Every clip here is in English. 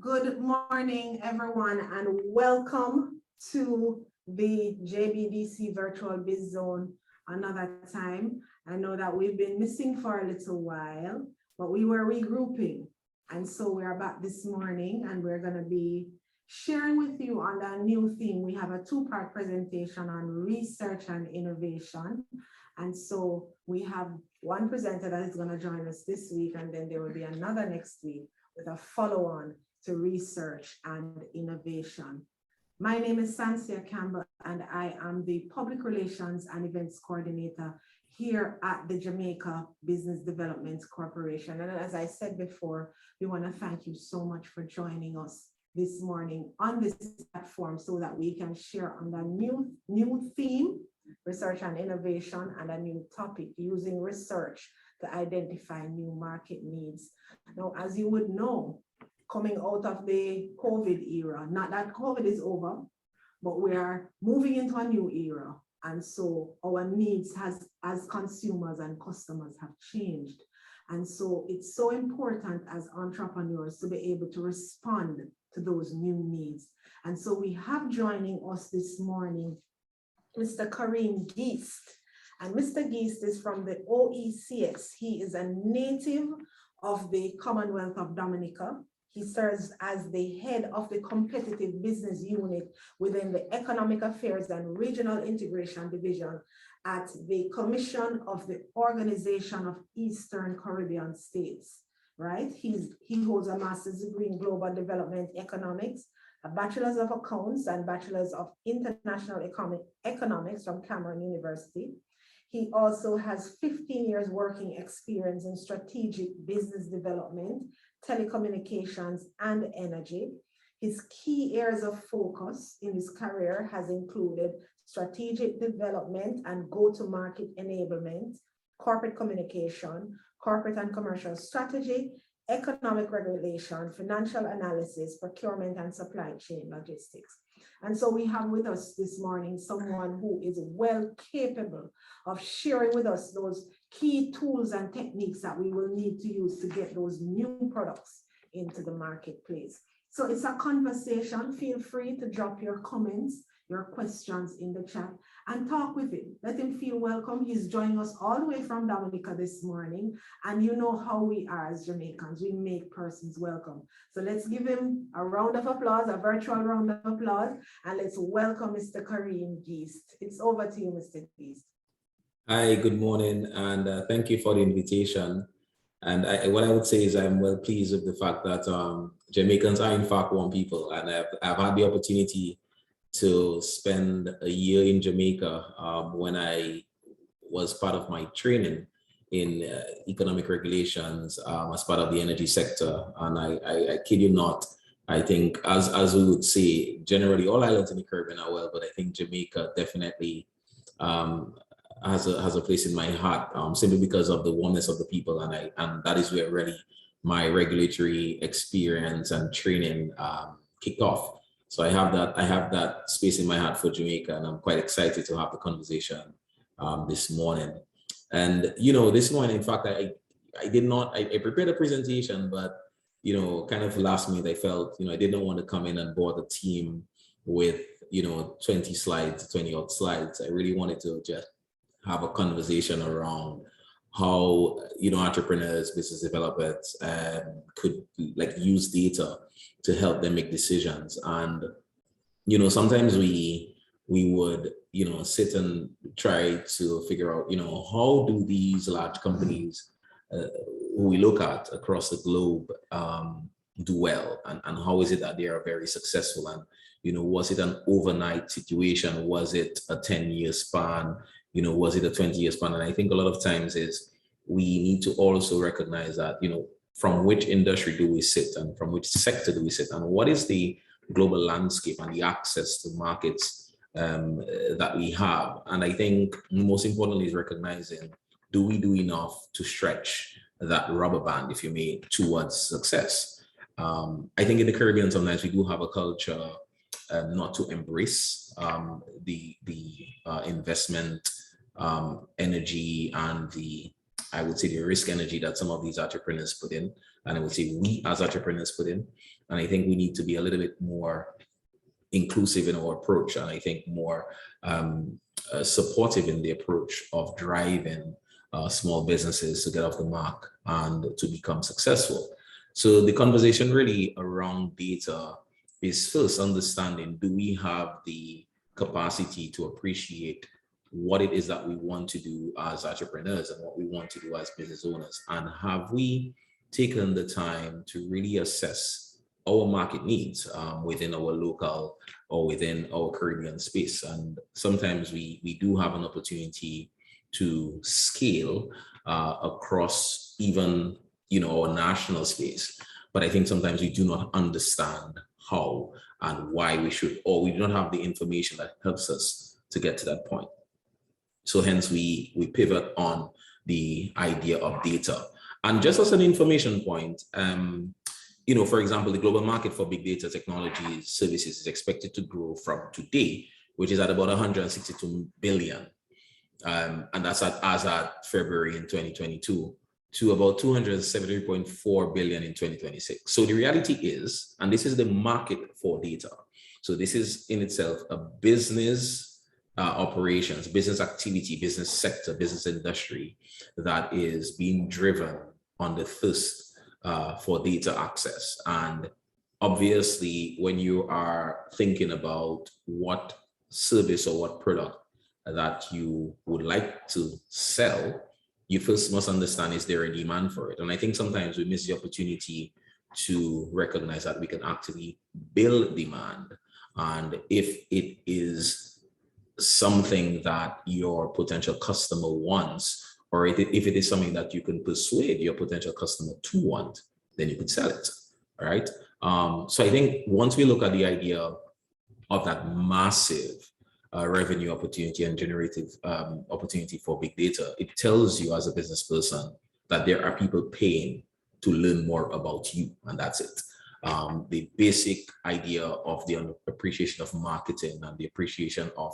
Good morning, everyone, and welcome to the JBDC Virtual Biz Zone another time. I know that we've been missing for a little while, but we were regrouping. And so we are back this morning and we're going to be sharing with you on a new theme. We have a two-part presentation on research and innovation. And so we have one presenter that is going to join us this week, and then there will be another next week with a follow-on to research and innovation. My name is Sansia Campbell, and I am the Public Relations and Events Coordinator here at the Jamaica Business Development Corporation. And as I said before, we want to thank you so much for joining us this morning on this platform so that we can share on the new theme, research and innovation, and a new topic, using research to identify new market needs. Now, as you would know, coming out of the COVID era, not that COVID is over, but we are moving into a new era. And so our needs as consumers and customers have changed. And so it's so important as entrepreneurs to be able to respond to those new needs. And so we have joining us this morning Mr. Kareem Guiste. And Mr. Guiste is from the OECS. He is a native of the Commonwealth of Dominica. He serves as the head of the Competitive Business Unit within the Economic Affairs and Regional Integration Division at the Commission of the Organization of Eastern Caribbean States, right? He holds a master's degree in Global Development Economics, a bachelor's of accounts and bachelor's of international economics from Cameron University. He also has 15 years working experience in strategic business development, telecommunications, and energy. His key areas of focus in his career has included strategic development and go-to-market enablement, corporate communication, corporate and commercial strategy, economic regulation, financial analysis, procurement, and supply chain logistics. And so we have with us this morning someone who is well capable of sharing with us those key tools and techniques that we will need to use to get those new products into the marketplace. So it's a conversation. Feel free to drop your comments, your questions in the chat, and talk with him. Let him feel welcome. He's joining us all the way from Dominica this morning. And you know how we are as Jamaicans. We make persons welcome. So let's give him a round of applause, a virtual round of applause, and let's welcome Mr. Kareem Guiste. It's over to you, Mr. Guiste. Hi, good morning, and thank you for the invitation. And what I would say is I'm well pleased with the fact that Jamaicans are in fact one people, and I've had the opportunity to spend a year in Jamaica when I was part of my training in economic regulations as part of the energy sector. And I kid you not, I think as we would say, generally all islands in the Caribbean are well, but I think Jamaica definitely has a place in my heart simply because of the warmness of the people, and that is where really my regulatory experience and training kicked off. So I have that space in my heart for Jamaica, and I'm quite excited to have the conversation this morning. And this morning, in fact, I prepared a presentation, but kind of last minute I felt I didn't want to come in and bore the team with 20 slides, 20 odd slides. I really wanted to just have a conversation around how entrepreneurs, business developers could use data to help them make decisions. And sometimes we would sit and try to figure out how do these large companies who we look at across the globe do well, and how is it that they are very successful, and was it an overnight situation, was it a 10-year span, was it a 20-year span? And I think a lot of times is we need to also recognize that from which industry do we sit, and from which sector do we sit, and what is the global landscape and the access to markets that we have. And I think most importantly is recognizing, do we do enough to stretch that rubber band, if you may, towards success? I think in the Caribbean sometimes we do have a culture not to embrace the investment energy and I would say the risk energy that some of these entrepreneurs put in, and I would say we as entrepreneurs put in. And I think we need to be a little bit more inclusive in our approach, and I think more supportive in the approach of driving small businesses to get off the mark and to become successful. So the conversation really around data is first understanding, do we have the capacity to appreciate what it is that we want to do as entrepreneurs and what we want to do as business owners? And have we taken the time to really assess our market needs within our local or within our Caribbean space? And sometimes we do have an opportunity to scale across even, our national space. But I think sometimes we do not understand how and why we should, or we do not have the information that helps us to get to that point. So hence we pivot on the idea of data. And just as an information point, for example, the global market for big data technology services is expected to grow from today, which is at about 162 billion. And that's as at February in 2022, to about 270.4 billion in 2026. So the reality is, and this is the market for data. So this is in itself a business operations, business activity, business sector, business industry that is being driven on the thirst for data access. And obviously, when you are thinking about what service or what product that you would like to sell, you first must understand, is there a demand for it? And I think sometimes we miss the opportunity to recognize that we can actually build demand. And if it is something that your potential customer wants, or if it is something that you can persuade your potential customer to want, then you could sell it, all right? So I think once we look at the idea of that massive revenue opportunity and generative opportunity for big data, it tells you as a business person that there are people paying to learn more about you, and that's it. The basic idea of the appreciation of marketing and the appreciation of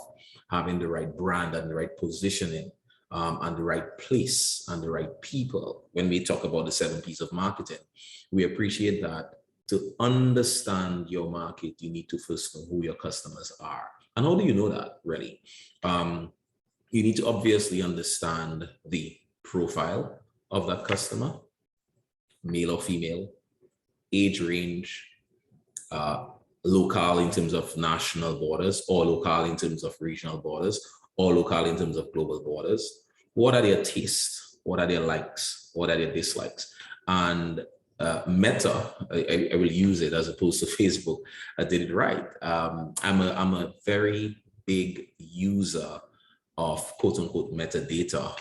having the right brand and the right positioning and the right place and the right people. When we talk about the 7 P's of marketing, we appreciate that to understand your market, you need to first know who your customers are. And how do you know that, really? You need to obviously understand the profile of that customer, male or female, age range, locale in terms of national borders, or locale in terms of regional borders, or locale in terms of global borders. What are their tastes? What are their likes? What are their dislikes? And Meta, I will use it as opposed to Facebook. I did it right. I'm a very big user of quote unquote metadata,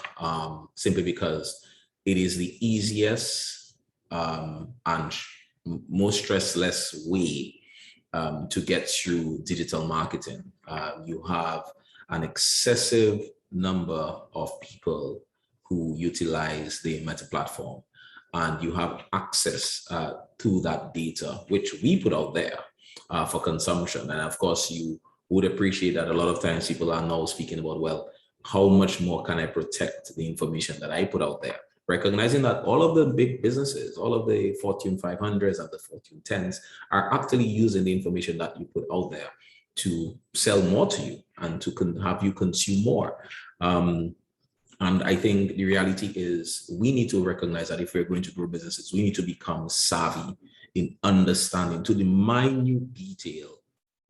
simply because it is the easiest and most stressless way to get through digital marketing. You have an excessive number of people who utilize the Meta platform, and you have access to that data, which we put out there for consumption. And of course, you would appreciate that a lot of times people are now speaking about, well, how much more can I protect the information that I put out there? Recognizing that all of the big businesses, all of the Fortune 500s and the Fortune 10s are actually using the information that you put out there to sell more to you and to have you consume more. And I think the reality is we need to recognize that if we're going to grow businesses, we need to become savvy in understanding to the minute detail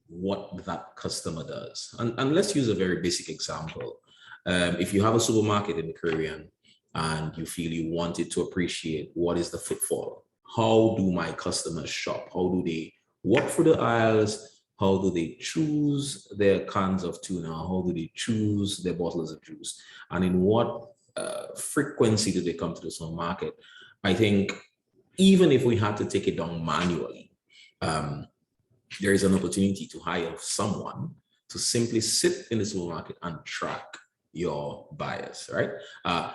what that customer does. And let's use a very basic example. If you have a supermarket in the Caribbean and you feel you wanted to appreciate what is the footfall, how do my customers shop? How do they walk through the aisles? How do they choose their cans of tuna? How do they choose their bottles of juice? And in what frequency do they come to the supermarket? I think even if we had to take it down manually, there is an opportunity to hire someone to simply sit in the supermarket and track your buyers, right?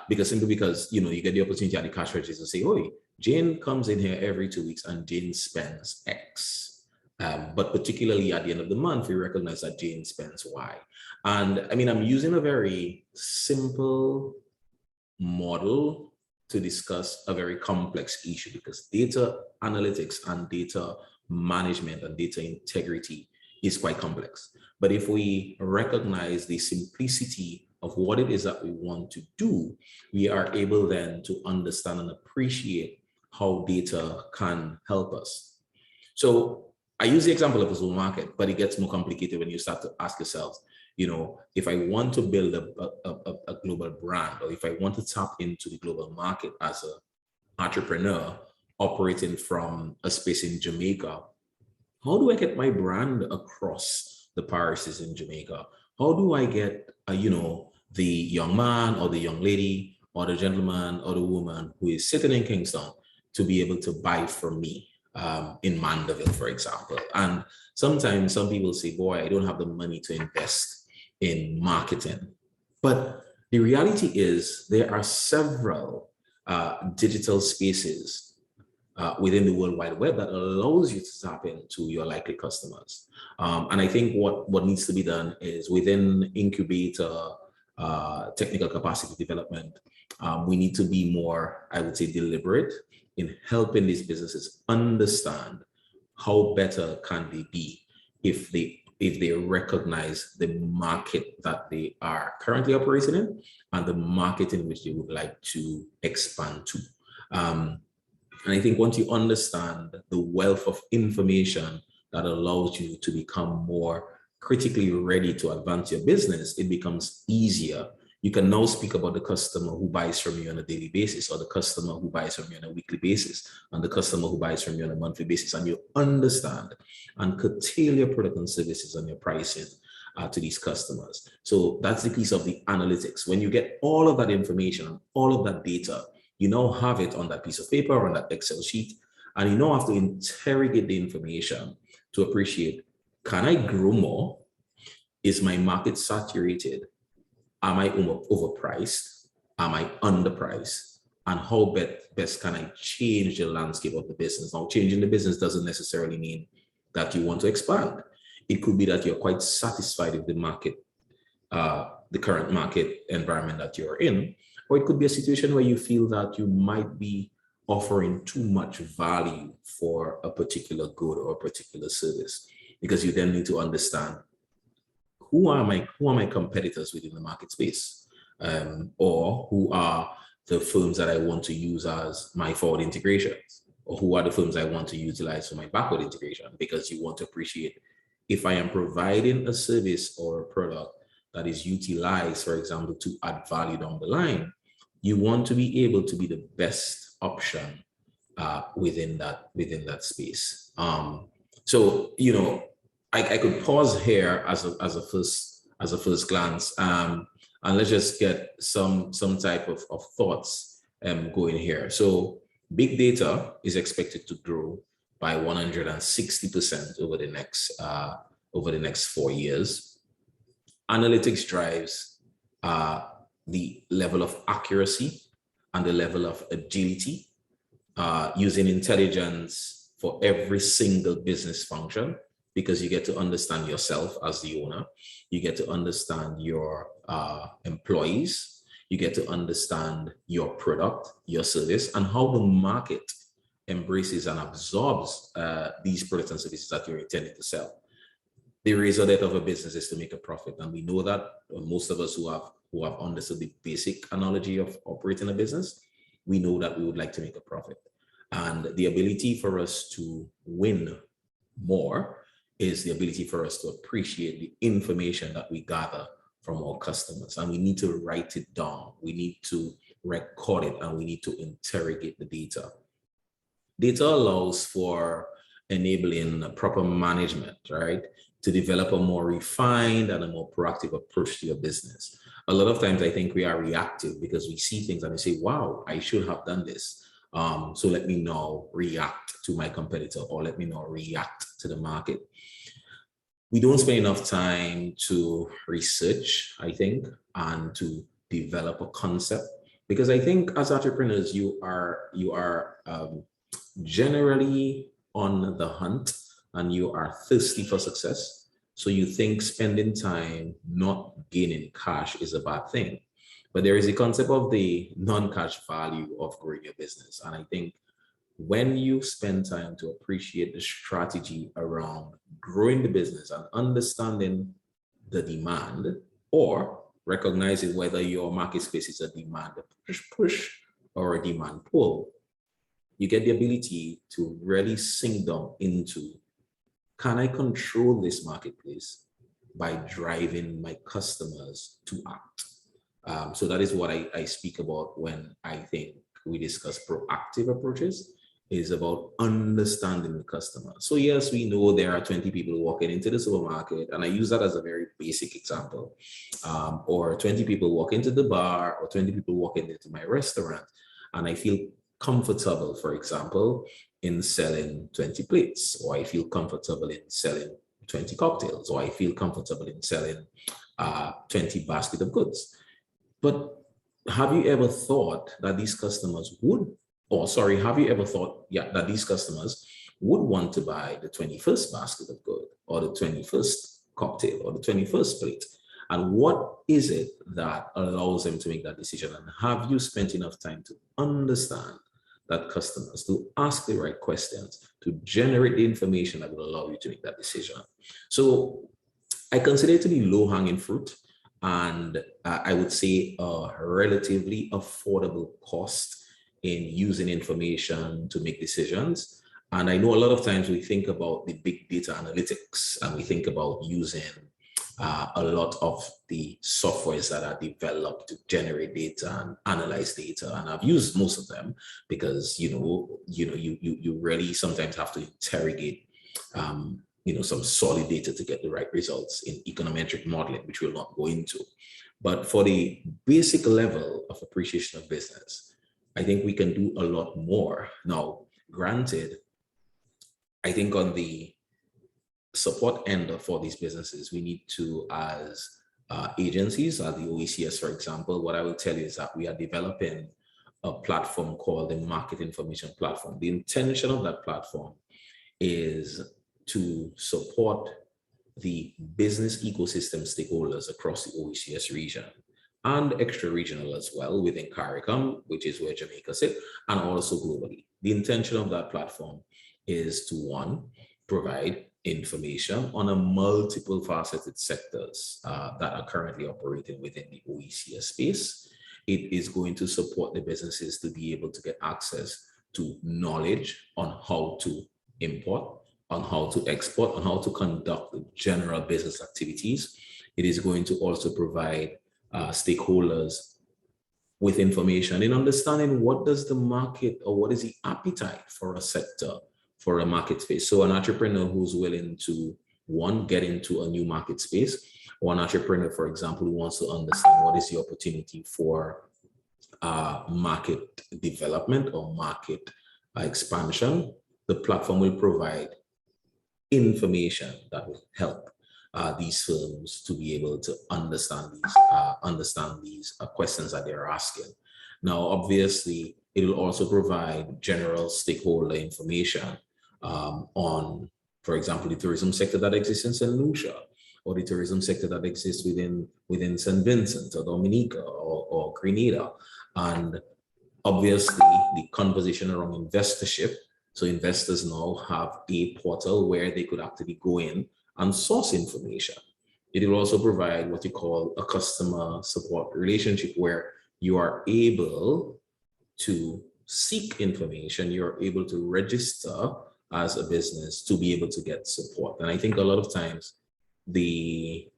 Because you get the opportunity at the cash register to say, oh, Jane comes in here every 2 weeks and Jane spends X. But particularly at the end of the month, we recognize that Jane spends Y. And I mean, I'm using a very simple model to discuss a very complex issue, because data analytics and data management and data integrity is quite complex. But if we recognize the simplicity of what it is that we want to do, we are able then to understand and appreciate how data can help us. So I use the example of a zone market, but it gets more complicated when you start to ask yourselves, if I want to build a global brand, or if I want to tap into the global market as an entrepreneur operating from a space in Jamaica, how do I get my brand across the parishes in Jamaica? How do I get, the young man or the young lady or the gentleman or the woman who is sitting in Kingston to be able to buy from me in Mandeville, for example? And sometimes some people say, boy, I don't have the money to invest in marketing. But the reality is there are several digital spaces within the World Wide Web that allows you to tap into your likely customers. And I think what needs to be done is within incubator technical capacity development, we need to be more, I would say, deliberate in helping these businesses understand how better can they be if they recognize the market that they are currently operating in and the market in which they would like to expand to. And I think once you understand the wealth of information that allows you to become more critically ready to advance your business, it becomes easier. You can now speak about the customer who buys from you on a daily basis, or the customer who buys from you on a weekly basis, and the customer who buys from you on a monthly basis, and you understand and curtail your product and services and your pricing to these customers. So that's the piece of the analytics. When you get all of that information, all of that data, you now have it on that piece of paper or on that Excel sheet, and you now have to interrogate the information to appreciate, can I grow more? Is my market saturated? Am I overpriced? Am I underpriced? And how best can I change the landscape of the business? Now, changing the business doesn't necessarily mean that you want to expand. It could be that you're quite satisfied with the market, the current market environment that you're in, or it could be a situation where you feel that you might be offering too much value for a particular good or a particular service, because you then need to understand who are my competitors within the market space, or who are the firms that I want to use as my forward integrations, or who are the firms I want to utilize for my backward integration, because you want to appreciate if I am providing a service or a product that is utilized, for example, to add value down the line, you want to be able to be the best option within that space. So I could pause here as a first glance, and let's just get some type of thoughts going here. So big data is expected to grow by 160% over the next 4 years. Analytics drives the level of accuracy and the level of agility, using intelligence for every single business function, because you get to understand yourself as the owner, you get to understand your employees, you get to understand your product, your service, and how the market embraces and absorbs these products and services that you're intended to sell. The razor death of a business is to make a profit, and we know that most of us who have understood the basic analogy of operating a business, we know that we would like to make a profit. And the ability for us to win more is the ability for us to appreciate the information that we gather from our customers. And we need to write it down. We need to record it, and we need to interrogate the data. Data allows for enabling proper management, right? To develop a more refined and a more proactive approach to your business. A lot of times I think we are reactive because we see things and we say, wow, I should have done this. So let me now react to my competitor, or let me now react to the market. We don't spend enough time to research, I think, and to develop a concept, because I think as entrepreneurs, you are generally on the hunt and you are thirsty for success. So you think spending time not gaining cash is a bad thing. But there is a concept of the non-cash value of growing your business. And I think when you spend time to appreciate the strategy around growing the business and understanding the demand, or recognizing whether your market space is a demand push or a demand pull, you get the ability to really sink down into, can I control this marketplace by driving my customers to act? So that is what I speak about when I think we discuss proactive approaches, is about understanding the customer. So yes, we know there are 20 people walking into the supermarket, and I use that as a very basic example, or 20 people walk into the bar, or 20 people walk into my restaurant, and I feel comfortable, for example, in selling 20 plates, or I feel comfortable in selling 20 cocktails, or I feel comfortable in selling 20 basket of goods. But have you ever thought that these customers would, have you ever thought, that these customers would want to buy the 21st basket of goods, or the 21st cocktail, or the 21st plate? And what is it that allows them to make that decision? And have you spent enough time to understand that customers, to ask the right questions, to generate the information that will allow you to make that decision? So I consider it to be low-hanging fruit, and I would say a relatively affordable cost in using information to make decisions. And I know a lot of times we think about the big data analytics, and we think about using a lot of the softwares that are developed to generate data and analyze data. And I've used most of them because, you really sometimes have to interrogate, some solid data to get the right results in econometric modeling, which we'll not go into. But for the basic level of appreciation of business, I think we can do a lot more. Now, granted, I think on the support end for these businesses, we need to, as agencies, the OECS, for example, what I will tell you is that we are developing a platform called the Market Information Platform. The intention of that platform is to support the business ecosystem stakeholders across the OECS region and extra-regional as well within CARICOM, which is where Jamaica sits, and also globally. The intention of that platform is to, one, provide information on a multiple faceted sectors that are currently operating within the OECS space. It is going to support the businesses to be able to get access to knowledge on how to import, on how to export, on how to conduct the general business activities. It is going to also provide stakeholders with information in understanding what does the market, or what is the appetite for a sector, for a market space. So an entrepreneur who's willing to, one, get into a new market space, or an entrepreneur, for example, who wants to understand what is the opportunity for market development or market expansion, the platform will provide information that will help these firms to be able to understand these questions that they're asking. Now, obviously, it will also provide general stakeholder information on, for example, the tourism sector that exists in St. Lucia, or the tourism sector that exists within St. Vincent or Dominica or Grenada. And obviously, the conversation around investorship. So investors now have a portal where they could actually go in and source information. It will also provide what you call a customer support relationship, where you are able to seek information, you're able to register as a business to be able to get support. And I think a lot of times we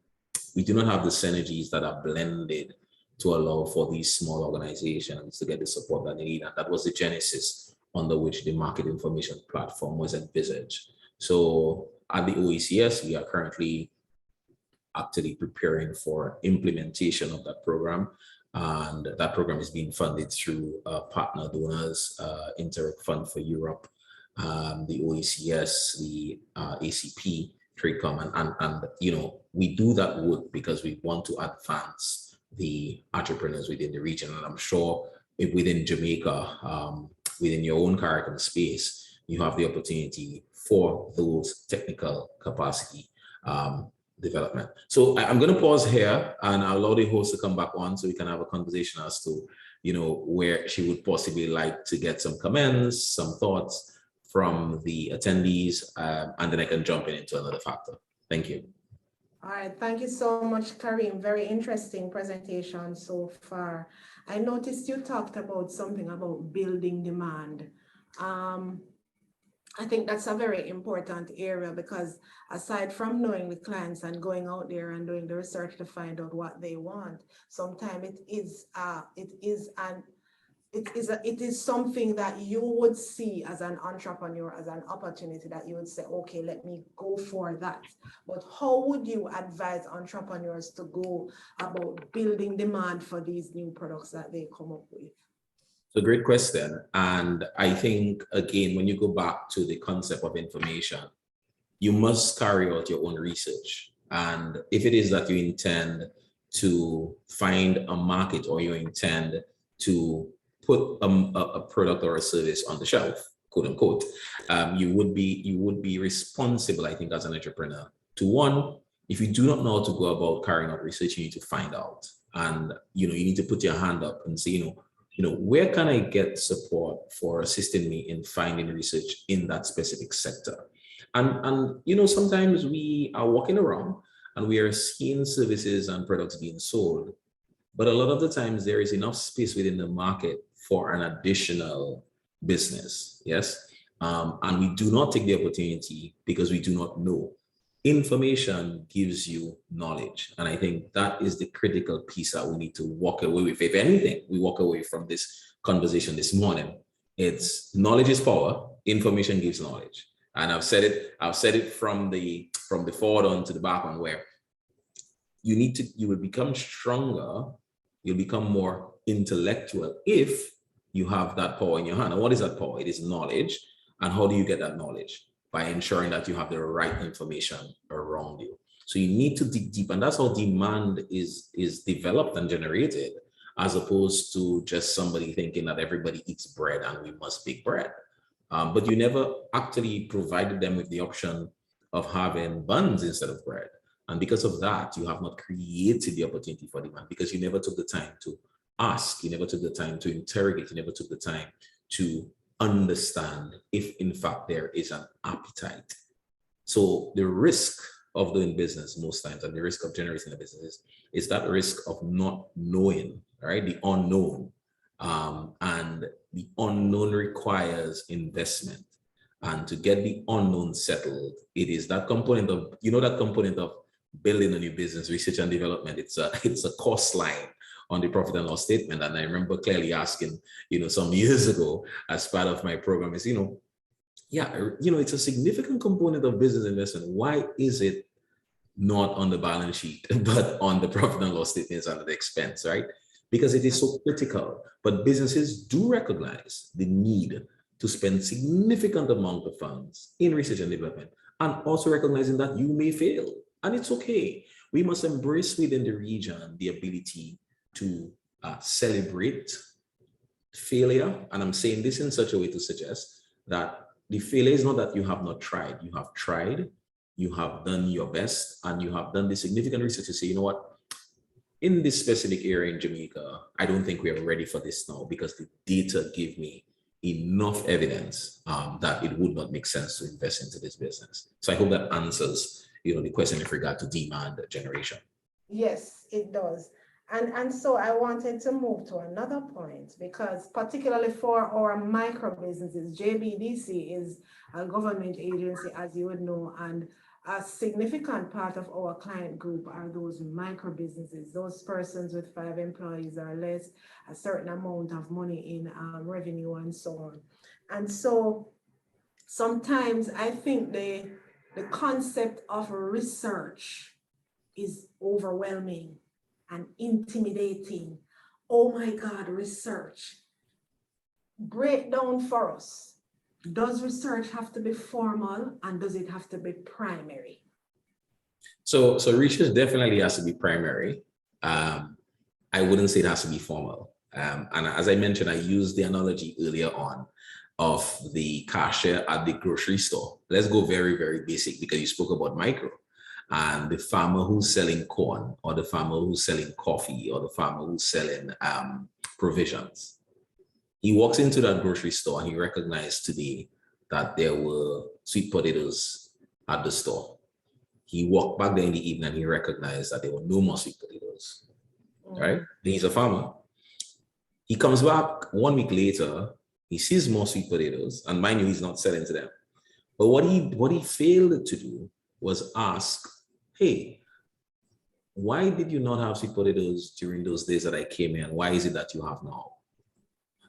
do not have the synergies that are blended to allow for these small organizations to get the support that they need. And that was the genesis under which the Market Information Platform was envisaged. So at the OECS, we are currently actually preparing for implementation of that program. And that program is being funded through partner donors, Interact Fund for Europe, the OECS, the ACP, TradeCom, and we do that work because we want to advance the entrepreneurs within the region. And I'm sure if within Jamaica, within your own CARICOM space, you have the opportunity for those technical capacity development. So I'm going to pause here and I'll allow the host to come back on so we can have a conversation as to where she would possibly like to get some comments, some thoughts from the attendees, and then I can jump into another factor. Thank you. All right, thank you so much, Kareem. Very interesting presentation so far. I noticed you talked about something about building demand. I think that's a very important area, because aside from knowing the clients and going out there and doing the research to find out what they want, sometimes it is something that you would see as an entrepreneur, as an opportunity that you would say, okay, let me go for that. But how would you advise entrepreneurs to go about building demand for these new products that they come up with? So great question. And I think, again, when you go back to the concept of information, you must carry out your own research. And if it is that you intend to find a market, or you intend to put a product or a service on the shelf, quote unquote, you would be responsible, I think, as an entrepreneur, to one, if you do not know how to go about carrying out research, you need to find out. And you need to put your hand up and say, where can I get support for assisting me in finding research in that specific sector? And sometimes we are walking around and we are seeing services and products being sold, but a lot of the times there is enough space within the market for an additional business, yes? And we do not take the opportunity because we do not know. Information gives you knowledge. And I think that is the critical piece that we need to walk away with. If anything, we walk away from this conversation this morning, it's knowledge is power, information gives knowledge. And I've said it from the forward on to the back on, where you will become stronger, you'll become more intellectual if you have that power in your hand. And what is that power? It is knowledge. And how do you get that knowledge? By ensuring that you have the right information around you. So you need to dig deep, and that's how demand is developed and generated, as opposed to just somebody thinking that everybody eats bread and we must bake bread. But you never actually provided them with the option of having buns instead of bread. And because of that, you have not created the opportunity for demand, because you never took the time to ask, you never took the time to interrogate, you never took the time to understand if in fact there is an appetite. So the risk of doing business most times, and the risk of generating a business, is that risk of not knowing, right? The unknown. And the unknown requires investment. And to get the unknown settled, it is that component of, that component of building a new business, research and development. It's a cost line on the profit and loss statement. And I remember clearly asking, some years ago as part of my program is, it's a significant component of business investment. Why is it not on the balance sheet, but on the profit and loss statements under the expense, right? Because it is so critical. But businesses do recognize the need to spend significant amount of funds in research and development, and also recognizing that you may fail. And it's okay. We must embrace within the region the ability to celebrate failure. And I'm saying this in such a way to suggest that the failure is not that you have not tried. You have tried, you have done your best, and you have done the significant research to say, you know what, in this specific area in Jamaica, I don't think we are ready for this now, because the data give me enough evidence that it would not make sense to invest into this business. So I hope that answers the question with regard to demand generation. Yes, it does. And so I wanted to move to another point, because particularly for our micro businesses, JBDC is a government agency, as you would know, and a significant part of our client group are those micro businesses, those persons with 5 employees or less, a certain amount of money in revenue and so on. And so sometimes I think the concept of research is overwhelming and intimidating. Oh my God, research. Break down for us. Does research have to be formal, and does it have to be primary? So research definitely has to be primary. I wouldn't say it has to be formal. And as I mentioned, I used the analogy earlier on of the cashier at the grocery store. Let's go very, very basic, because you spoke about micro. And the farmer who's selling corn, or the farmer who's selling coffee, or the farmer who's selling provisions. He walks into that grocery store and he recognized today that there were sweet potatoes at the store. He walked back there in the evening and he recognized that there were no more sweet potatoes, right? He's a farmer. He comes back 1 week later, he sees more sweet potatoes, and mind you, he's not selling to them. But what he failed to do was ask, hey, why did you not have sweet potatoes during those days that I came in? Why is it that you have now?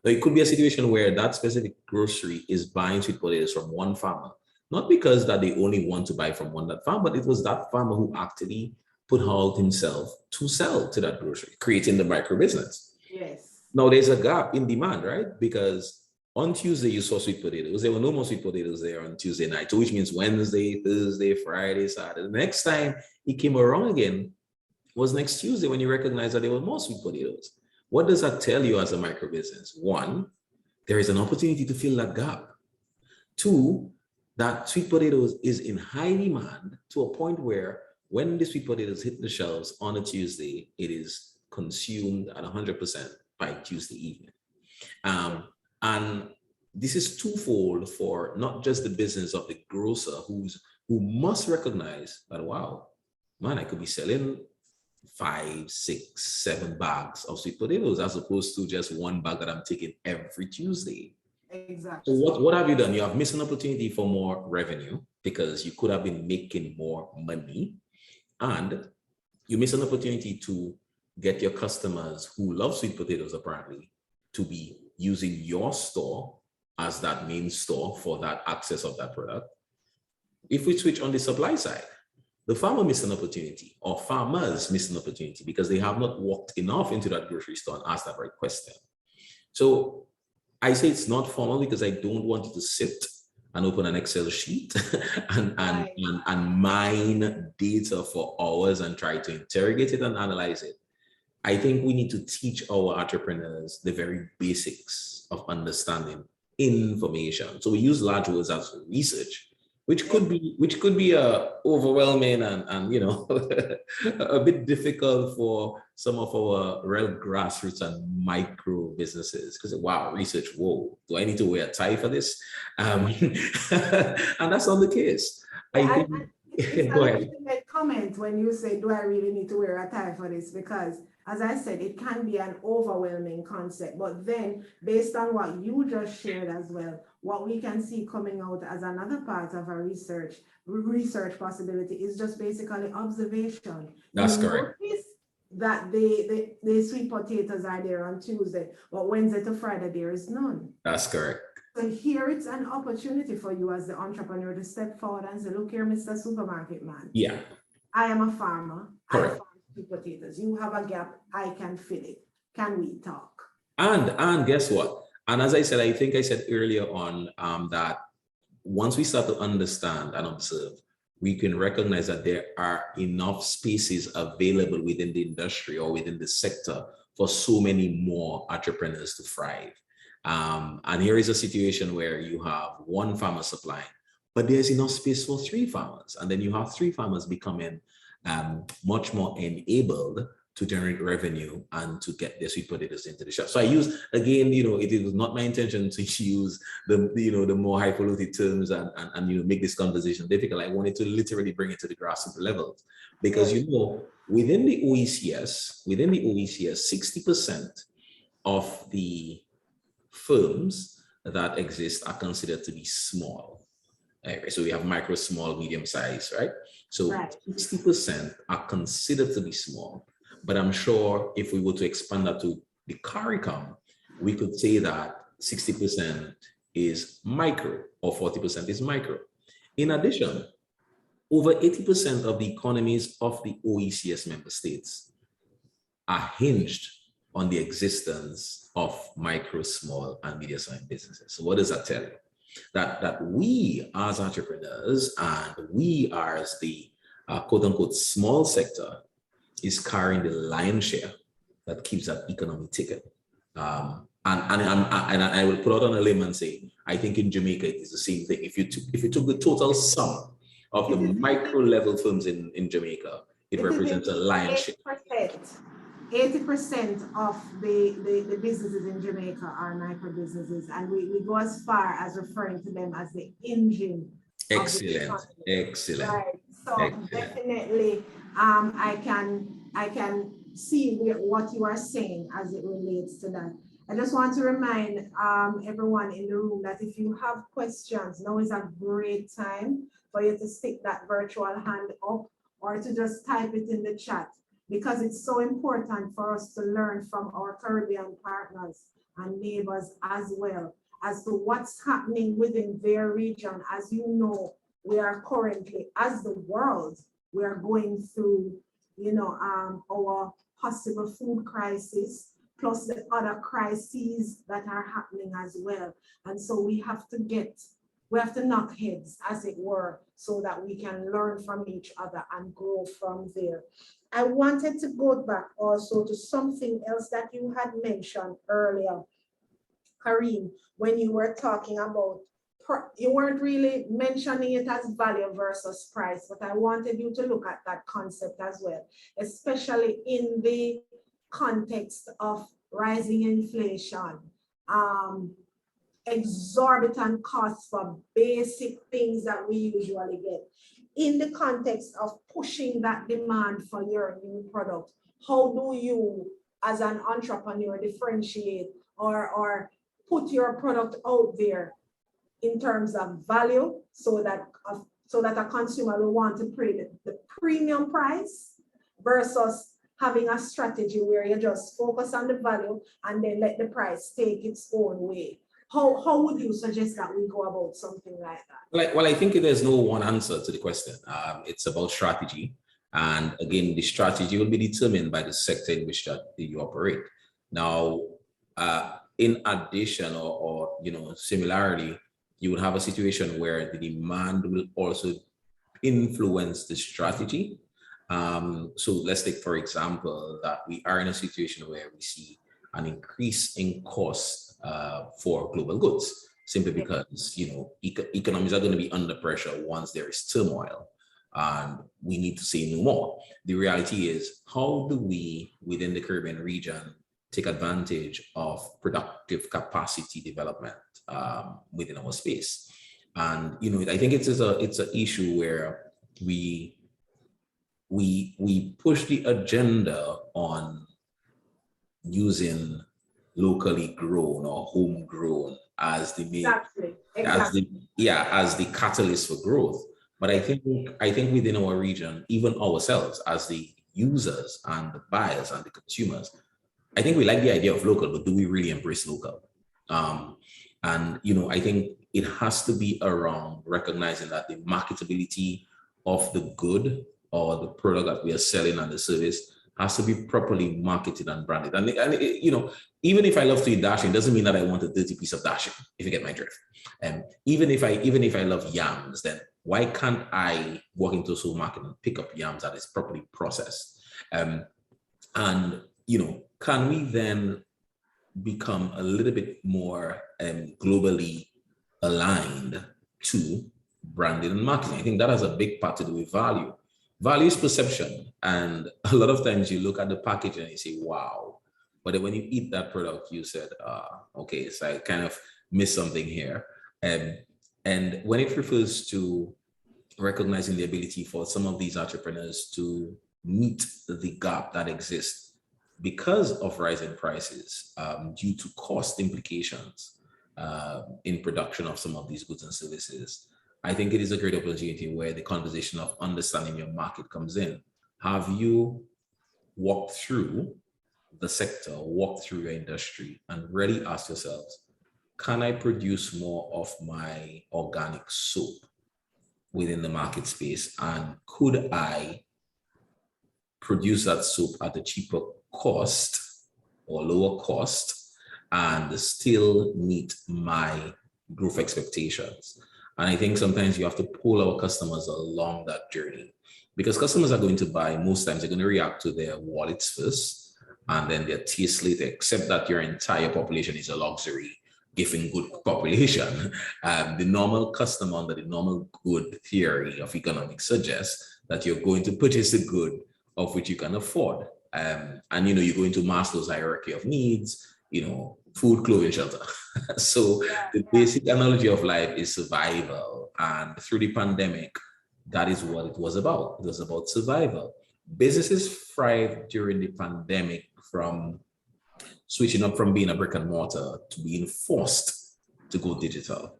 Now, it could be a situation where that specific grocery is buying sweet potatoes from one farmer, not because that they only want to buy from that farm, but it was that farmer who actually put out himself to sell to that grocery, creating the micro business. Yes. Now there's a gap in demand, right? Because on Tuesday you saw sweet potatoes. There were no more sweet potatoes there on Tuesday night, so which means Wednesday, Thursday, Friday, Saturday. The next time he came around again was next Tuesday when you recognized that there were more sweet potatoes. What does that tell you as a micro business? One, there is an opportunity to fill that gap. Two, that sweet potatoes is in high demand to a point where when the sweet potatoes hit the shelves on a Tuesday, it is consumed at 100% by Tuesday evening. And this is twofold for not just the business of the grocer who must recognize that, wow, man, I could be selling 5, 6, 7 bags of sweet potatoes as opposed to just one bag that I'm taking every Tuesday. Exactly. So what have you done? You have missed an opportunity for more revenue because you could have been making more money, and you miss an opportunity to get your customers who love sweet potatoes apparently to be using your store as that main store for that access of that product. If we switch on the supply side, the farmer missed an opportunity, or farmers missed an opportunity because they have not walked enough into that grocery store and asked that right question. So I say it's not formal because I don't want you to sit and open an Excel sheet and mine data for hours and try to interrogate it and analyze it. I think we need to teach our entrepreneurs the very basics of understanding information. So we use large words as research, which could be overwhelming and you know a bit difficult for some of our real grassroots and micro businesses because wow, research, whoa, do I need to wear a tie for this? And that's not the case. It's a legitimate comment when you say, do I really need to wear a tie for this? Because as I said, it can be an overwhelming concept, but then based on what you just shared as well, what we can see coming out as another part of our research possibility is just basically observation. That's correct. Notice that the sweet potatoes are there on Tuesday, but Wednesday to Friday there is none. That's correct. So here it's an opportunity for you as the entrepreneur to step forward and say, look here, Mr. Supermarket Man. Yeah. I am a farmer. Correct. I farm sweet potatoes. You have a gap, I can fill it. Can we talk? And guess what? And as I said, I think I said earlier on that once we start to understand and observe, we can recognize that there are enough spaces available within the industry or within the sector for so many more entrepreneurs to thrive. And here is a situation where you have one farmer supplying, but there's enough space for 3 farmers. And then you have 3 farmers becoming much more enabled to generate revenue and to get their sweet potatoes into the shop. So I use, again, you know, it was not my intention to use the more highfalutin terms and make this conversation difficult. I wanted to literally bring it to the grassroots levels because, you know, within the OECS, 60% of the firms that exist are considered to be small. Right? So we have micro, small, medium size, right? So 60% are considered to be small. But I'm sure if we were to expand that to the CARICOM, we could say that 60% is micro or 40% is micro. In addition, over 80% of the economies of the OECS member states are hinged on the existence of micro, small, and medium-sized businesses. So what does that tell you? That we as entrepreneurs and we as the quote-unquote small sector is carrying the lion's share that keeps that economy ticking. And I will put out on a limb and say, I think in Jamaica it is the same thing. If you took the total sum of the micro level firms in Jamaica, it represents a lion's share. 80% of the businesses in Jamaica are micro businesses, and we go as far as referring to them as the engine of the Excellent, economy. excellent. Right. So Excellent. definitely, I can see what you are saying as it relates to that. I just want to remind everyone in the room that if you have questions, now is a great time for you to stick that virtual hand up or to just type it in the chat, because it's so important for us to learn from our Caribbean partners and neighbors as well as to what's happening within their region. As you know, we are currently, as the world, we are going through, our possible food crisis, plus the other crises that are happening as well. And so we have to knock heads, as it were, so that we can learn from each other and grow from there. I wanted to go back also to something else that you had mentioned earlier, Kareem, when you were talking about, you weren't really mentioning it as value versus price, but I wanted you to look at that concept as well, especially in the context of rising inflation, exorbitant costs for basic things that we usually get. In the context of pushing that demand for your new product, how do you, as an entrepreneur, differentiate or put your product out there in terms of value so that a consumer will want to pay the premium price versus having a strategy where you just focus on the value and then let the price take its own way? How would you suggest that we go about something like that? Well, I think there's no one answer to the question. It's about strategy. And again, the strategy will be determined by the sector in which that you operate. Now, in addition or similarly, you would have a situation where the demand will also influence the strategy. So let's take, for example, that we are in a situation where we see an increase in cost for global goods, simply because economies are going to be under pressure once there is turmoil, and we need to say no more. The reality is, how do we within the Caribbean region take advantage of productive capacity development within our space? And I think it's an issue where we push the agenda on using locally grown or homegrown as the main, as the catalyst for growth. But I think within our region, even ourselves as the users and the buyers and the consumers, I think we like the idea of local, but do we really embrace local? And I think it has to be around recognizing that the marketability of the good or the product that we are selling and the service has to be properly marketed and branded. And even if I love to eat dashing, doesn't mean that I want a dirty piece of dashing, if you get my drift. Even if I love yams, then why can't I walk into a supermarket and pick up yams that is properly processed? And can we then become a little bit more globally aligned to branding and marketing? I think that has a big part to do with value. Value is perception. And a lot of times you look at the package and you say, wow. But then when you eat that product, you said, okay, so I kind of missed something here. And when it refers to recognizing the ability for some of these entrepreneurs to meet the gap that exists because of rising prices due to cost implications in production of some of these goods and services, I think it is a great opportunity where the conversation of understanding your market comes in. Have you walked through the sector, walked through your industry, and really ask yourselves, can I produce more of my organic soap within the market space? And could I produce that soap at a cheaper cost or lower cost and still meet my growth expectations? And I think sometimes you have to pull our customers along that journey, because customers are going to buy, most times they're going to react to their wallets first and then their taste later, except that your entire population is a luxury giving good population. The normal customer under the normal good theory of economics suggests that you're going to purchase a good of which you can afford. And you go into Maslow's hierarchy of needs, food, clothing, shelter. So the basic analogy of life is survival. And through the pandemic, that is what it was about. It was about survival. Businesses thrived during the pandemic from switching up from being a brick and mortar to being forced to go digital.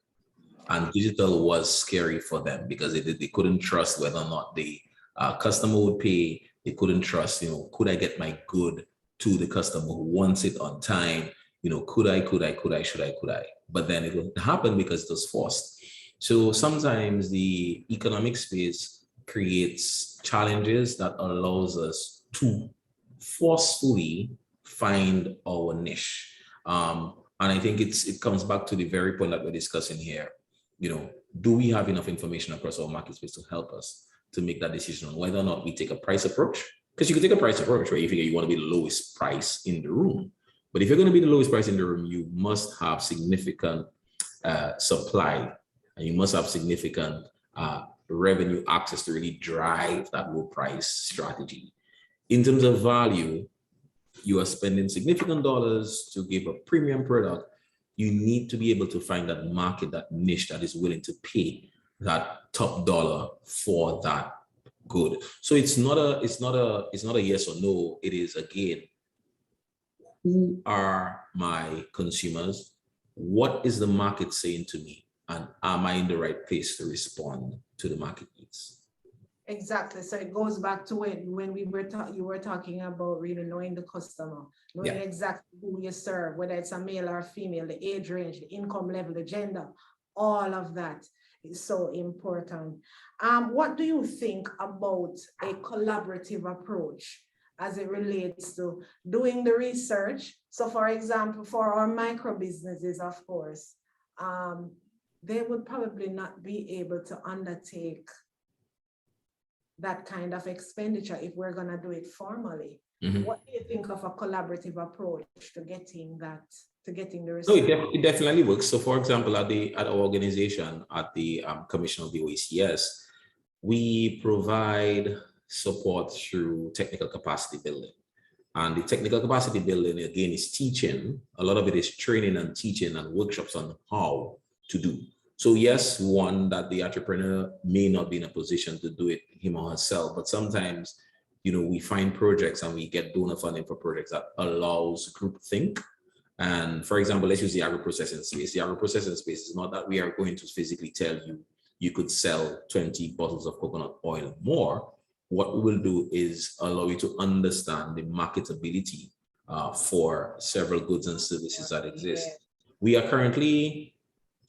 And digital was scary for them because they couldn't trust whether or not the customer would pay. They couldn't trust, could I get my good to the customer who wants it on time? Could I, should I? But then it would happen because it was forced. So sometimes the economic space creates challenges that allows us to forcefully find our niche. And I think it comes back to the very point that we're discussing here. Do we have enough information across our market space to help us to make that decision on whether or not we take a price approach? Because you can take a price approach, right? You figure you want to be the lowest price in the room. But if you're going to be the lowest price in the room, you must have significant supply, and you must have significant revenue access to really drive that low price strategy. In terms of value, you are spending significant dollars to give a premium product. You need to be able to find that market, that niche that is willing to pay that top dollar for that good. So it's not a yes or no. It is, again, who are my consumers? What is the market saying to me? And am I in the right place to respond to the market needs? Exactly. So it goes back to when you were talking about really knowing the customer, knowing exactly who you serve, whether it's a male or female, the age range, the income level, the gender, all of that is so important. What do you think about a collaborative approach as it relates to doing the research? So for example, for our micro businesses, of course, they would probably not be able to undertake that kind of expenditure if we're going to do it formally. Mm-hmm. What do you think of a collaborative approach to getting the research? No, it definitely works. So for example, at our organization, at the Commission of the OECS, we provide support through technical capacity building. And the technical capacity building, again, is teaching. A lot of it is training and teaching and workshops on how to do. So yes, one, that the entrepreneur may not be in a position to do it him or herself, but sometimes, we find projects and we get donor funding for projects that allows group think. And for example, let's use the agro-processing space. The agro-processing space is not that we are going to physically tell you could sell 20 bottles of coconut oil more. What we will do is allow you to understand the marketability for several goods and services that exist. We are currently,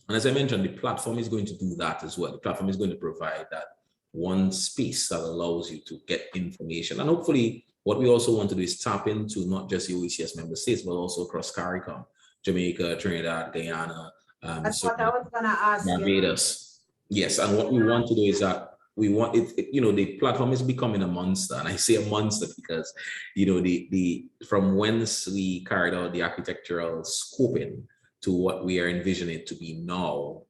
and as I mentioned, the platform is going to do that as well. The platform is going to provide that one space that allows you to get information. And hopefully, what we also want to do is tap into not just the OECS member states, but also across CARICOM, Jamaica, Trinidad, Guyana. That's what I was going to ask. Barbados. Yes, and what we want to do is that we want it, the platform is becoming a monster. And I say a monster because, the from whence we carried out the architectural scoping to what we are envisioning to be now,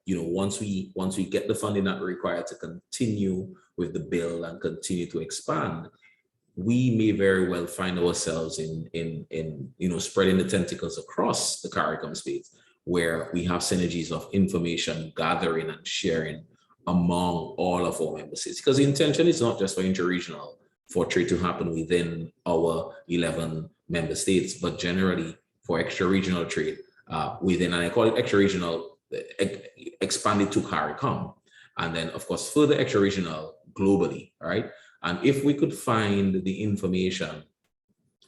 once we get the funding that we require to continue with the build and continue to expand, we may very well find ourselves in spreading the tentacles across the CARICOM space, where we have synergies of information gathering and sharing among all of our member states. Because the intention is not just for interregional, for trade to happen within our 11 member states, but generally for extra-regional trade within, and I call it extra-regional, expanded to CARICOM, and then of course further extra-regional globally, right? And if we could find the information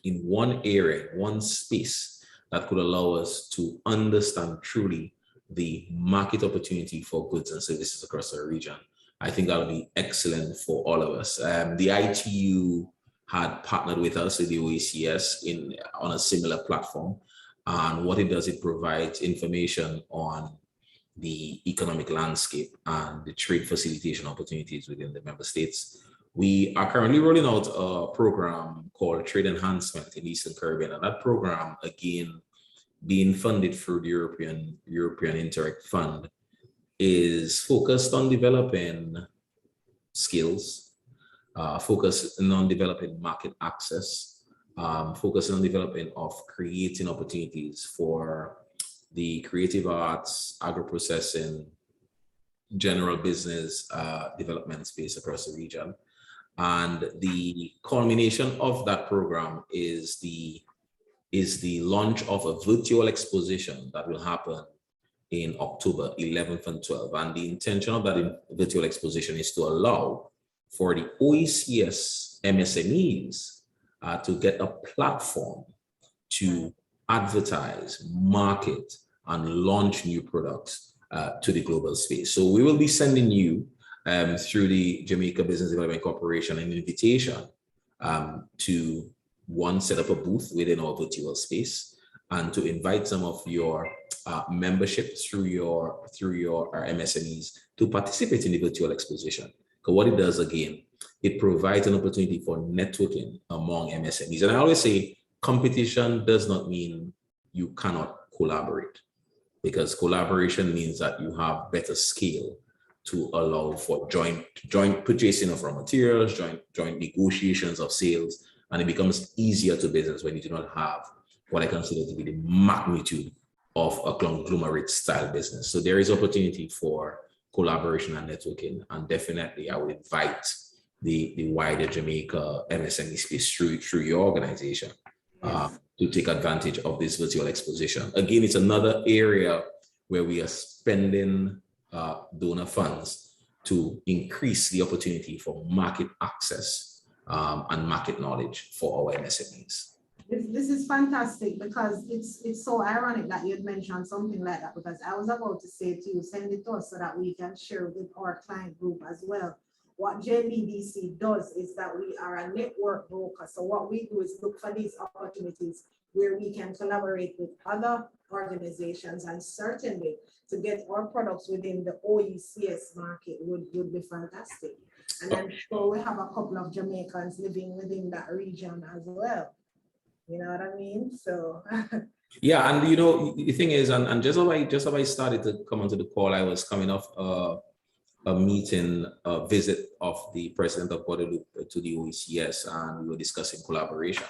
in one area, one space that could allow us to understand truly the market opportunity for goods and services across our region, I think that would be excellent for all of us. The ITU had partnered with us with the OECS on a similar platform. And what it does, it provides information on the economic landscape and the trade facilitation opportunities within the member states. We are currently rolling out a program called Trade Enhancement in Eastern Caribbean. And that program, again, being funded through the European Interact Fund, is focused on developing skills focusing on developing market access, focusing on developing of creating opportunities for the creative arts, agro-processing, general business development space across the region. And the culmination of that program is the launch of a virtual exposition that will happen in October 11th and 12th. And the intention of that virtual exposition is to allow for the OECS MSMEs to get a platform to advertise, market, and launch new products to the global space. So we will be sending you through the Jamaica Business Development Corporation an invitation to set up a booth within our virtual space and to invite some of your membership through your MSMEs to participate in the virtual exposition. Because what it does, again, it provides an opportunity for networking among MSMEs. And I always say competition does not mean you cannot collaborate, because collaboration means that you have better scale to allow for joint purchasing of raw materials, joint negotiations of sales, and it becomes easier to business when you do not have what I consider to be the magnitude of a conglomerate style business. So there is opportunity for collaboration and networking, and definitely I would invite the wider Jamaica MSME space through your organization to take advantage of this virtual exposition. Again, it's another area where we are spending donor funds to increase the opportunity for market access and market knowledge for our MSMEs. This is fantastic, because it's so ironic that you'd mentioned something like that, because I was about to say to you, send it to us so that we can share with our client group as well. What JBDC does is that we are a network broker. So what we do is look for these opportunities where we can collaborate with other organizations, and certainly to get our products within the OECS market would be fantastic. And I'm sure we have a couple of Jamaicans living within that region as well. You know what I mean? So yeah, and you know, the thing is, and just as I started to come onto the call, I was coming off a meeting, a visit of the president of Guadeloupe to the OECS, and we were discussing collaboration.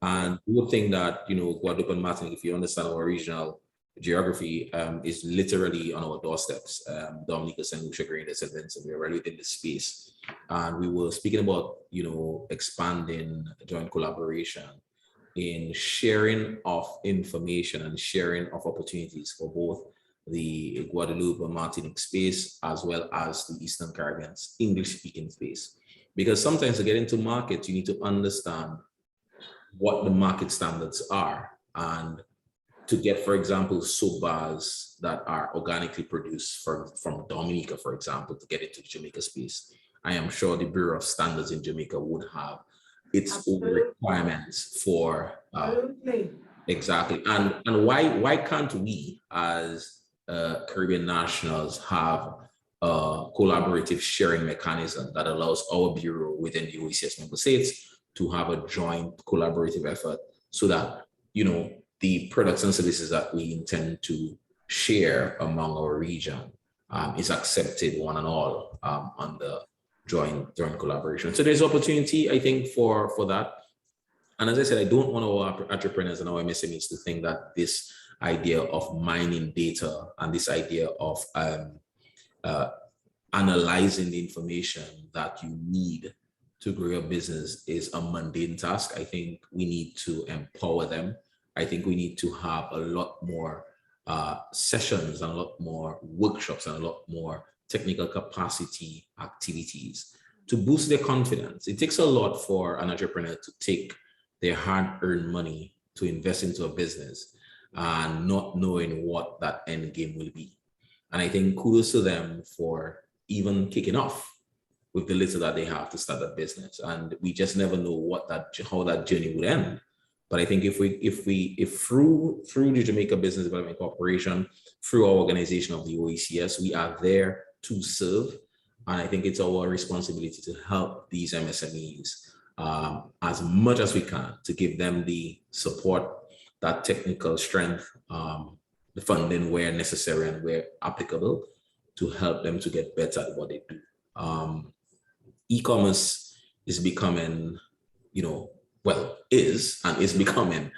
And we would think that, you know, Guadeloupe and Martinique, if you understand our regional geography, is literally on our doorsteps. Dominica, St. Lucia, Grenada, St. Vincent, we're right within the space. And we were speaking about, you know, expanding joint collaboration in sharing of information and sharing of opportunities for both the Guadeloupe and Martinique space, as well as the Eastern Caribbean's English-speaking space. Because sometimes to get into markets, you need to understand what the market standards are. And to get, for example, soap bars that are organically produced from Dominica, for example, to get into the Jamaica space, I am sure the Bureau of Standards in Jamaica would have its own requirements for exactly. And why can't we as Caribbean nationals have a collaborative sharing mechanism that allows our bureau within the OECS member states to have a joint collaborative effort, so that, you know, the products and services that we intend to share among our region is accepted one and all under joint collaboration. So there's opportunity, I think, for that. And as I said, I don't want our entrepreneurs and our MSMEs to think that this idea of mining data and this idea of analyzing the information that you need to grow your business is a mundane task. I think we need to empower them. I think we need to have a lot more sessions and a lot more workshops and a lot more technical capacity activities to boost their confidence. It takes a lot for an entrepreneur to take their hard-earned money to invest into a business and not knowing what that end game will be. And I think kudos to them for even kicking off with the little that they have to start a business. And we just never know how that journey would end. But I think if through the Jamaica Business Development Corporation, through our organization of the OECS, we are there to serve. And I think it's our responsibility to help these MSMEs as much as we can, to give them the support, that technical strength, the funding where necessary and where applicable, to help them to get better at what they do. E-commerce is becoming, well, is and is becoming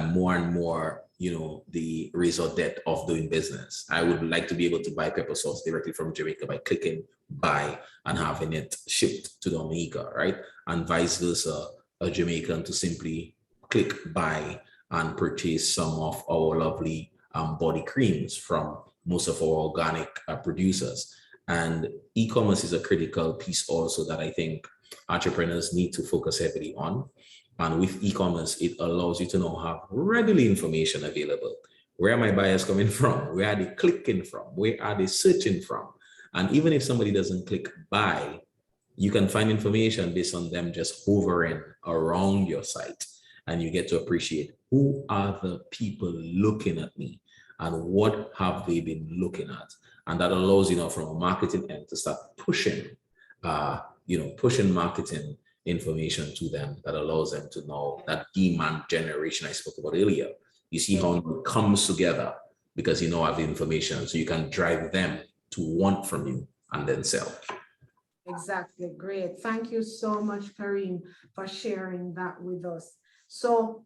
more and more, the razor debt of doing business. I would like to be able to buy pepper sauce directly from Jamaica by clicking buy and having it shipped to Dominica, right? And vice versa, a Jamaican to simply click buy and purchase some of our lovely body creams from most of our organic producers. And e-commerce is a critical piece also that I think entrepreneurs need to focus heavily on. And with e-commerce, it allows you to now have readily information available. Where are my buyers coming from? Where are they clicking from? Where are they searching from? And even if somebody doesn't click buy, you can find information based on them just hovering around your site. And you get to appreciate who are the people looking at me and what have they been looking at. And that allows, from a marketing end to start pushing, pushing marketing information to them that allows them to know that demand generation I spoke about earlier. You see how it comes together because you have the information, so you can drive them to want from you and then sell. Exactly. Great. Thank you so much, Kareem, for sharing that with us. So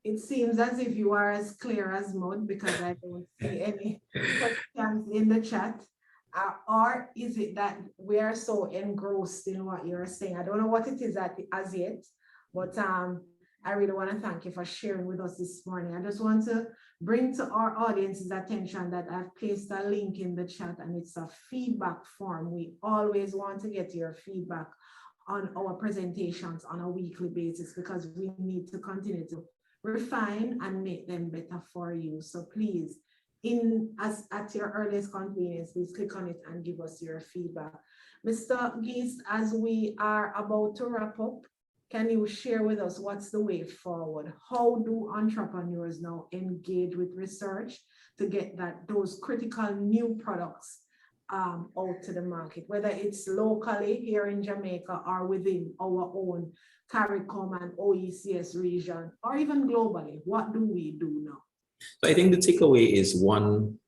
it seems as if you are as clear as mud because I don't see any questions in the chat. Or is it that we are so engrossed in what you're saying? I don't know what it is as yet, but I really want to thank you for sharing with us this morning. I just want to bring to our audience's attention that I've placed a link in the chat and it's a feedback form. We always want to get your feedback on our presentations on a weekly basis because we need to continue to refine and make them better for you. So please, at your earliest convenience, please click on it and give us your feedback. Mr. Guiste, as we are about to wrap up, can you share with us what's the way forward? How do entrepreneurs now engage with research to get those critical new products out to the market, whether it's locally here in Jamaica or within our own CARICOM and OECS region, or even globally? What do we do now? So I think the takeaway is one,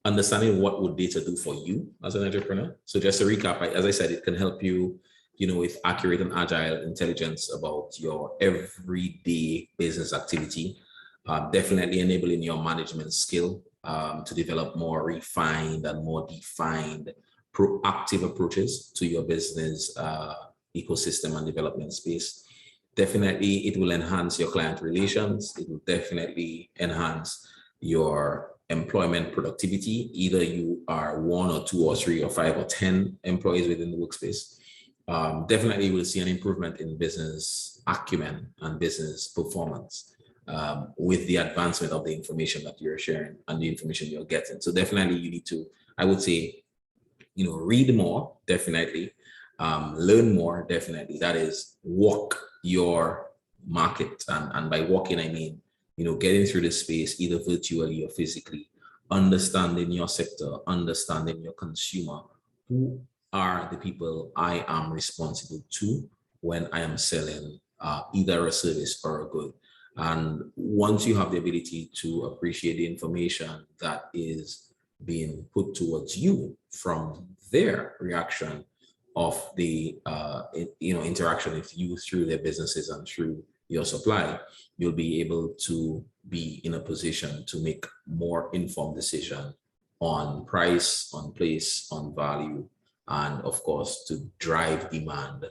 understanding what would data do for you as an entrepreneur. So just to recap, as I said, it can help you, with accurate and agile intelligence about your everyday business activity, definitely enabling your management skill to develop more refined and more defined proactive approaches to your business ecosystem and development space. Definitely, it will enhance your client relations. It will definitely enhance your employment productivity. Either you are 1 or 2 or 3 or 5 or 10 employees within the workspace. Definitely, we'll see an improvement in business acumen and business performance with the advancement of the information that you're sharing and the information you're getting. So definitely, you need to, I would say, read more, definitely. Learn more, definitely. That is, walk your market. And by walking, I mean, getting through the space, either virtually or physically, understanding your sector, understanding your consumer. Who are the people I am responsible to when I am selling either a service or a good? And once you have the ability to appreciate the information that is being put towards you from their reaction of the interaction with you through their businesses and through your supply, you'll be able to be in a position to make more informed decision on price, on place, on value, and of course to drive demand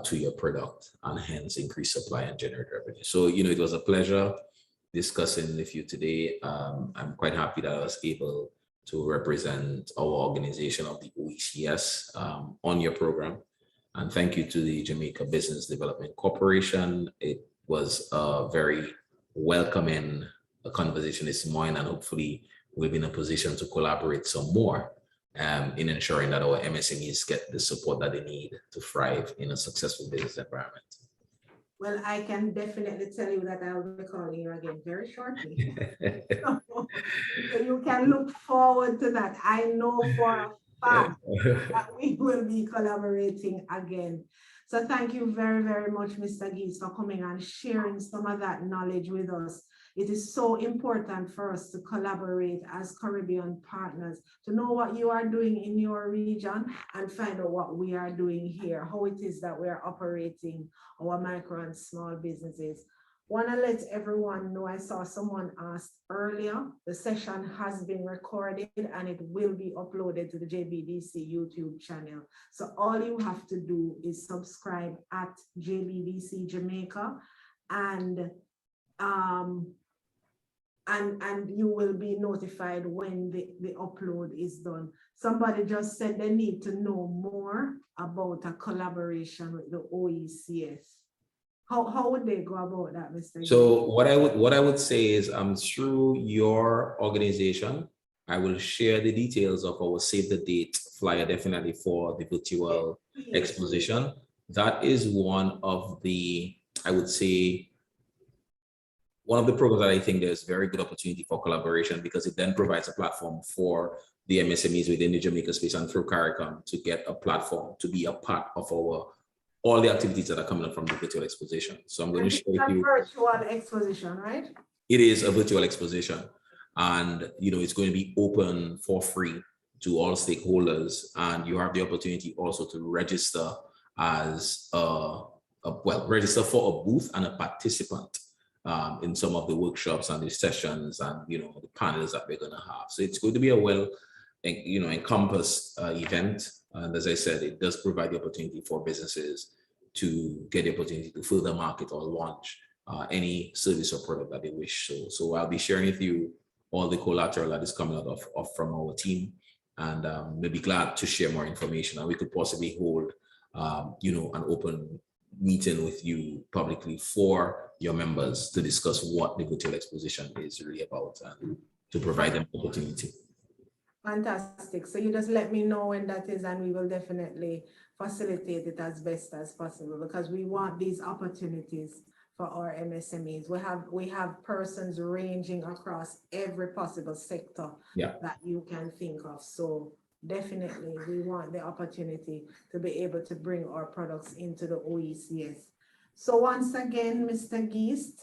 to your product and hence increase supply and generate revenue. So it was a pleasure discussing with you today. I'm quite happy that I was able to represent our organization of the OECS on your program. And thank you to the Jamaica Business Development Corporation. It was a very welcoming conversation this morning, and hopefully we'll be in a position to collaborate some more in ensuring that our MSMEs get the support that they need to thrive in a successful business environment. Well, I can definitely tell you that I'll be calling you again very shortly. So you can look forward to that. I know for a fact that we will be collaborating again. So thank you very, very much, Mr. Guiste, for coming and sharing some of that knowledge with us. it is so important for us to collaborate as Caribbean partners, to know what you are doing in your region and find out what we are doing here, how it is that we are operating our micro and small businesses. Want to let everyone know, I saw someone asked earlier, the session has been recorded and it will be uploaded to the JBDC YouTube channel. So all you have to do is subscribe at JBDC Jamaica, and you will be notified when the upload is done. Somebody just said they need to know more about a collaboration with the OECS. How would they go about that, Mr. So what I would say is, through your organization, I will share the details of our save the date flyer, definitely for the virtual exposition. That is one of the, I would say, one of the programs that I think there's very good opportunity for collaboration, because it then provides a platform for the MSMEs within the Jamaica space and through CARICOM to get a platform to be a part of all the activities that are coming up from the virtual exposition. So I'm going to share with you. Virtual exposition, right? It is a virtual exposition, and it's going to be open for free to all stakeholders, and you have the opportunity also to register as register for a booth and a participant in some of the workshops and the sessions and the panels that we're going to have. So it's going to be a well encompassed event. And as I said, it does provide the opportunity for businesses to get the opportunity to further market or launch any service or product that they wish. So I'll be sharing with you all the collateral that is coming out from our team, and we'll be glad to share more information. And we could possibly hold, an open meeting with you publicly for your members to discuss what the virtual exposition is really about and to provide them opportunity. Fantastic. So you just let me know when that is, and we will definitely facilitate it as best as possible, because we want these opportunities for our MSMEs. We have persons ranging across every possible sector that you can think of. So definitely we want the opportunity to be able to bring our products into the OECS. So once again, Mr. Guiste,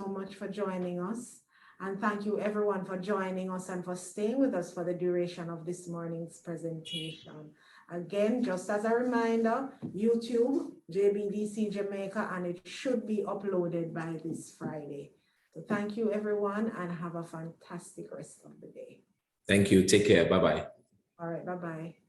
so much for joining us. And thank you everyone for joining us and for staying with us for the duration of this morning's presentation. Again, just as a reminder, YouTube, JBDC Jamaica, and it should be uploaded by this Friday. So thank you everyone, and have a fantastic rest of the day. Thank you. Take care. Bye-bye. All right. Bye-bye.